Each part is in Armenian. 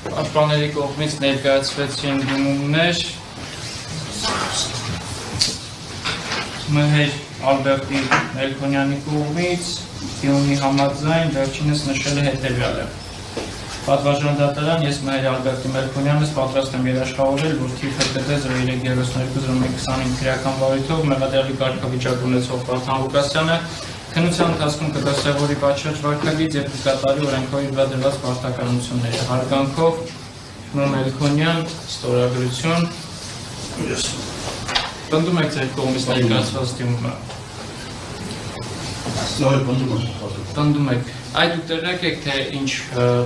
Պաշտպանների կողմից ներկայացվեցին դիմումներ Մհեր Ալբերտի Մելքոնյանի կողմից դիմումի համաձայն վերջինս նշել է հետևյալը. Պատվարժան դատարան, ես Մհեր Ալբերտի Մելքոնյանս պատրաստ եմ երաշխավորել, որ թիվ ՀԿԴ 0332-0125 քրեական վարույթով մեղադրյալի կարգավիճակ ունեցող Վարդան Ղուկասյանը քննության ընթացքում կդրսևորի պատշաճ վարքագիծ եւ կկատարի օրենքով իրադրված պարտականությունները։ Հարգանքով Մելքոնյան, ստորագրություն։ Պնդում եք ձեր կողմից ներկայացված դիմումը։ Պնդում եք։ Այդ դուք տեղյակ եք, թե ինչ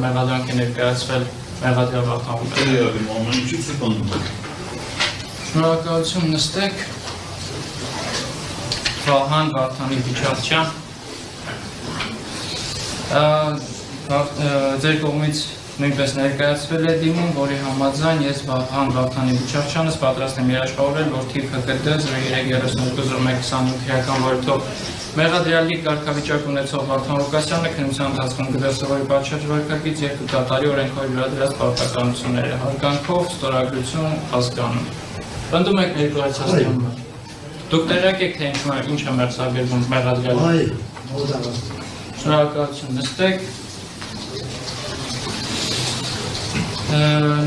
մեղադրանք է ներկայացվել մեղադրյալ Վարդան Ղուկասյանը։ Շնորհակալություն, նստեք։ Վահան Վարդանի Բիչարչյան։ Ձեր կողմից նույնպես ներկայացվել է դիմում, որի համաձայն ես Վահան Վարդանի Բիչարչյանս պատրաստ եմ երաշխավորել, որ թիվ ՀԿԴ 0332-0125 քրեական վարույթով մեղադրյալի կարգավիճակ ունեցող Վարդան Ղուկասյանը քննության ընթացքում կդրսևորի պատշաճ վարքագիծ եւ կկատարի օրենքով իրադրված պարտականությունները։ Հարգանքով, ստորագրություն, ազգանում։ Պնդում եք ներկայացած դիմումը։ Դուք տեղյակ եք, թե ինչ է մերձագրվում մեղադրյալը։ Շնորհակալություն, նստեք։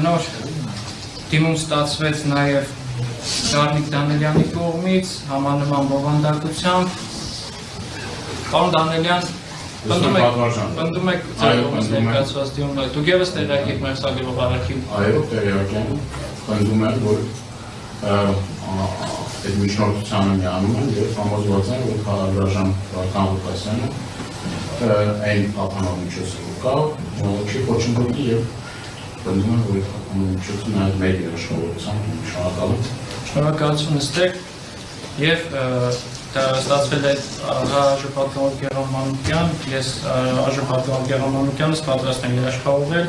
Նոր դիմում ստացվեց նաև Գառնիկ Դանելյանի կողմից համանման բովանդակությամբ։ Պարոն Դանելյան, պնդում եք ձեր կողմից ներկայացված դիմումը։ Դուք ևս տեղյակ եք մերձագրվող առարկի։ Այո, տեղյակ եմ, պնդում եմ, որ այդ միջնորդությանը միանում են և համոզված են, որ քարագրաժան Վարդան Ղուկասյանը այն ափանով միջոցով կա, չի խոչընդոտի և պնդում եմ, որ այդ ափանով միջոցը նաև մեր երաշխավորությամբ շնորհակալություն։ Շնորհակալություն, նստեք և ստացվել է Աժ-պատգամավոր Գեղամանուկյան, ես Աժ-պատգամավոր Գեղամանուկյանս պատրաստ եմ երաշխավորել,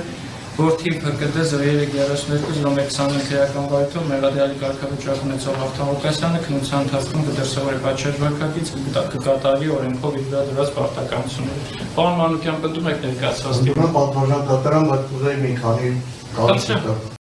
որ թիվ ՀԿԴ 0332-0125 քրեական վարույթով մեղադրյալի կարգավիճակ ունեցող Վարդան Ղուկասյանը քննության ընթացքում կդրսևորի պատշաճ վարքագիծ, կկատարի օրենքով իրադրված պարտականությունները։ Պարոն Մանուկյան, պնդում եք ներկայացված դիմումը։ Պատվարժան դատարան, բայց կուզեի մի քանի կարծիք